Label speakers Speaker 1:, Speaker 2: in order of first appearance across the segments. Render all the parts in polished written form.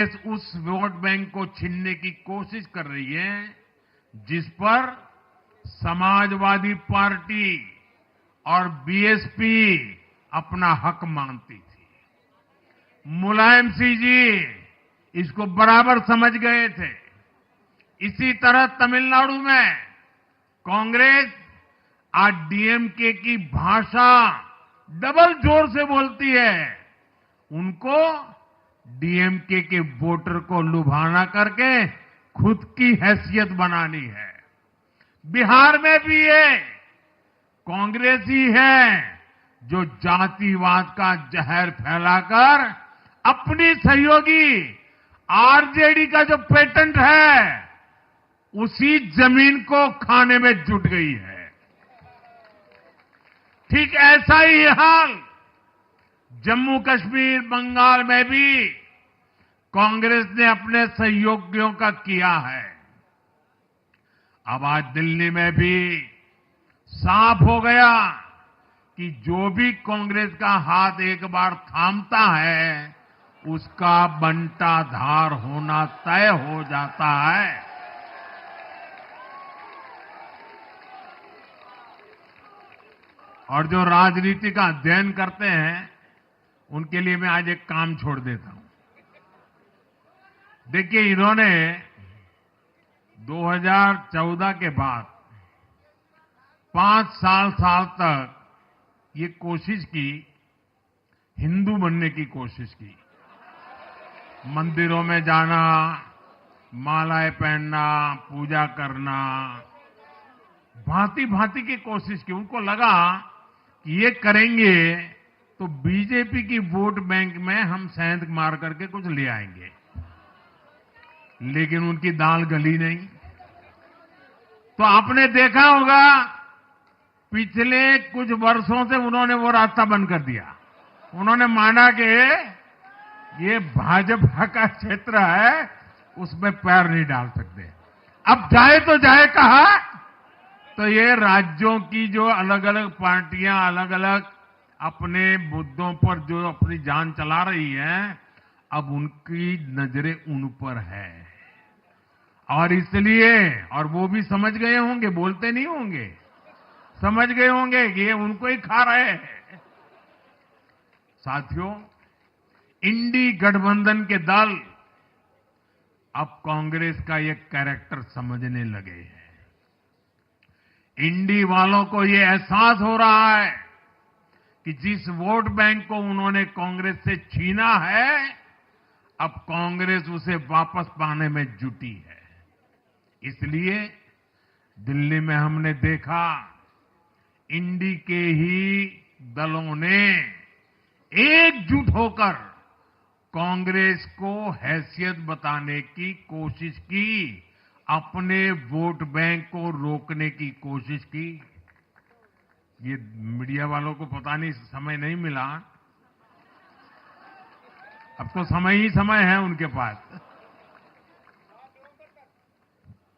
Speaker 1: उस vote bank को छीनने की कोशिश कर रही है जिस पर समाजवादी पार्टी और बीएसपी अपना हक मानती थी। मुलायम सिंह जी इसको बराबर समझ गए थे। इसी तरह तमिलनाडु में कांग्रेस आज डीएमके की भाषा डबल जोर से बोलती है। उनको डीएमके के वोटर को लुभाना करके खुद की हैसियत बनानी है। बिहार में भी ये कांग्रेस ही है जो जातिवाद का जहर फैलाकर अपनी सहयोगी आरजेडी का जो पेटेंट है उसी जमीन को खाने में जुट गई है। ठीक ऐसा ही हाल जम्मू कश्मीर, बंगाल में भी कांग्रेस ने अपने सहयोगियों का किया है। अब आज दिल्ली में भी साफ हो गया कि जो भी कांग्रेस का हाथ एक बार थामता है उसका बंटाधार होना तय हो जाता है। और जो राजनीति का अध्ययन करते हैं उनके लिए मैं आज एक काम छोड़ देता हूं। देखिए, इन्होंने 2014 के बाद 5 साल तक ये कोशिश की, हिंदू बनने की कोशिश की। मंदिरों में जाना, मालाएं पहनना, पूजा करना, भांति भांति की कोशिश की। उनको लगा कि ये करेंगे तो बीजेपी की वोट बैंक में हम सेंध मार करके कुछ ले आएंगे, लेकिन उनकी दाल गली नहीं। तो आपने देखा होगा पिछले कुछ वर्षों से उन्होंने वो रास्ता बंद कर दिया। उन्होंने माना कि ये भाजपा का क्षेत्र है, उसमें पैर नहीं डाल सकते। अब जाए तो जाए कहा, तो ये राज्यों की जो अलग अलग पार्टियां अलग अलग अपने मुद्दों पर जो अपनी जान चला रही हैं, अब उनकी नजरें उन पर है। और इसलिए, और वो भी समझ गए होंगे, बोलते नहीं होंगे, समझ गए होंगे कि ये उनको ही खा रहे हैं। साथियों, इंडी गठबंधन के दल अब कांग्रेस का ये कैरेक्टर समझने लगे हैं। इंडी वालों को ये एहसास हो रहा है कि जिस वोट बैंक को उन्होंने कांग्रेस से छीना है, अब कांग्रेस उसे वापस पाने में जुटी है। इसलिए दिल्ली में हमने देखा इंडी के ही दलों ने एकजुट होकर कांग्रेस को हैसियत बताने की कोशिश की, अपने वोट बैंक को रोकने की कोशिश की। ये मीडिया वालों को पता नहीं समय नहीं मिला, अब तो समय ही समय है उनके पास।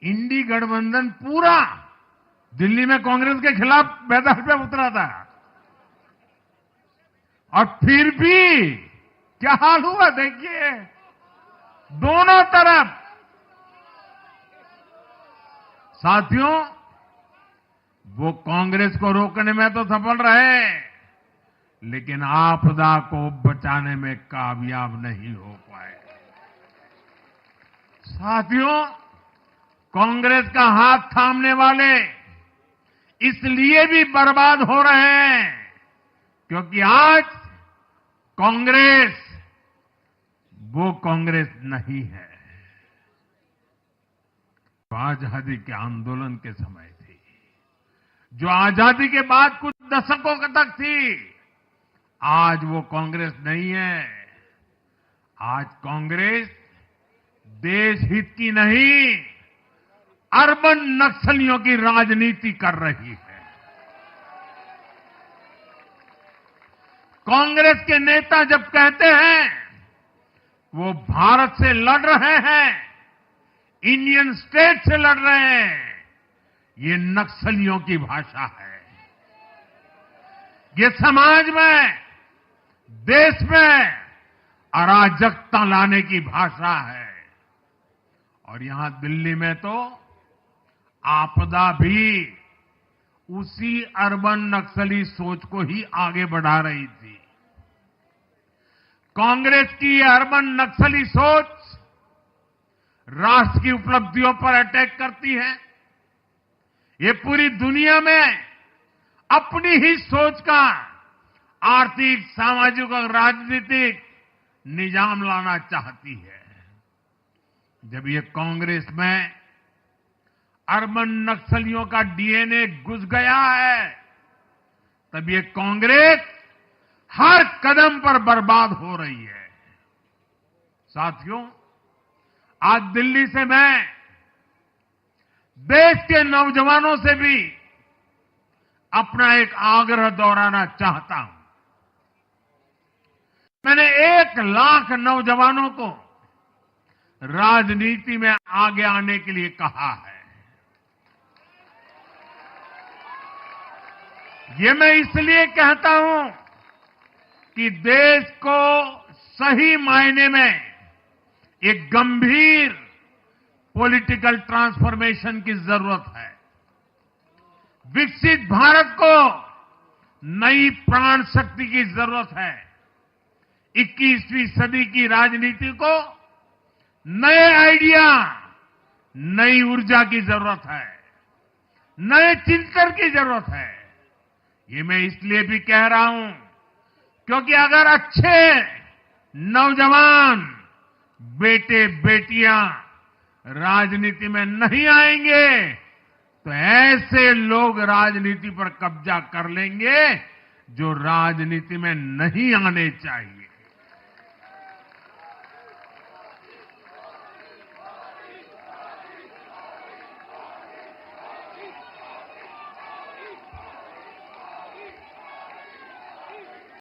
Speaker 1: इंडी गठबंधन पूरा दिल्ली में कांग्रेस के खिलाफ मैदान पे उतरा था, और फिर भी क्या हाल हुआ देखिए, दोनों तरफ। साथियों, वो कांग्रेस को रोकने में तो सफल रहे, लेकिन आपदा को बचाने में कामयाब नहीं हो पाए। साथियों, कांग्रेस का हाथ थामने वाले इसलिए भी बर्बाद हो रहे हैं क्योंकि आज कांग्रेस वो कांग्रेस नहीं है जो आजादी के आंदोलन के समय थी, जो आजादी के बाद कुछ दशकों तक थी। आज वो कांग्रेस नहीं है। आज कांग्रेस देश हित की नहीं, अर्बन नक्सलियों की राजनीति कर रही है। कांग्रेस के नेता जब कहते हैं वो भारत से लड़ रहे हैं, इंडियन स्टेट से लड़ रहे हैं, ये नक्सलियों की भाषा है। ये समाज में, देश में अराजकता लाने की भाषा है। और यहां दिल्ली में तो आपदा भी उसी अर्बन नक्सली सोच को ही आगे बढ़ा रही थी। कांग्रेस की ये अर्बन नक्सली सोच राष्ट्र की उपलब्धियों पर अटैक करती है। ये पूरी दुनिया में अपनी ही सोच का आर्थिक, सामाजिक और राजनीतिक निजाम लाना चाहती है। जब ये कांग्रेस में अर्बन नक्सलियों का डीएनए घुस गया है, तब ये कांग्रेस हर कदम पर बर्बाद हो रही है। साथियों, आज दिल्ली से मैं देश के नौजवानों से भी अपना एक आग्रह दोहराना चाहता हूं। मैंने 1 लाख नौजवानों को राजनीति में आगे आने के लिए कहा है। ये मैं इसलिए कहता हूं कि देश को सही मायने में एक गंभीर पॉलिटिकल ट्रांसफॉर्मेशन की जरूरत है। विकसित भारत को नई प्राण शक्ति की जरूरत है। 21वीं सदी की राजनीति को नए आइडिया, नई ऊर्जा की जरूरत है, नए चिंतन की जरूरत है। ये मैं इसलिए भी कह रहा हूं क्योंकि अगर अच्छे नौजवान बेटे बेटियां राजनीति में नहीं आएंगे तो ऐसे लोग राजनीति पर कब्जा कर लेंगे जो राजनीति में नहीं आने चाहिए।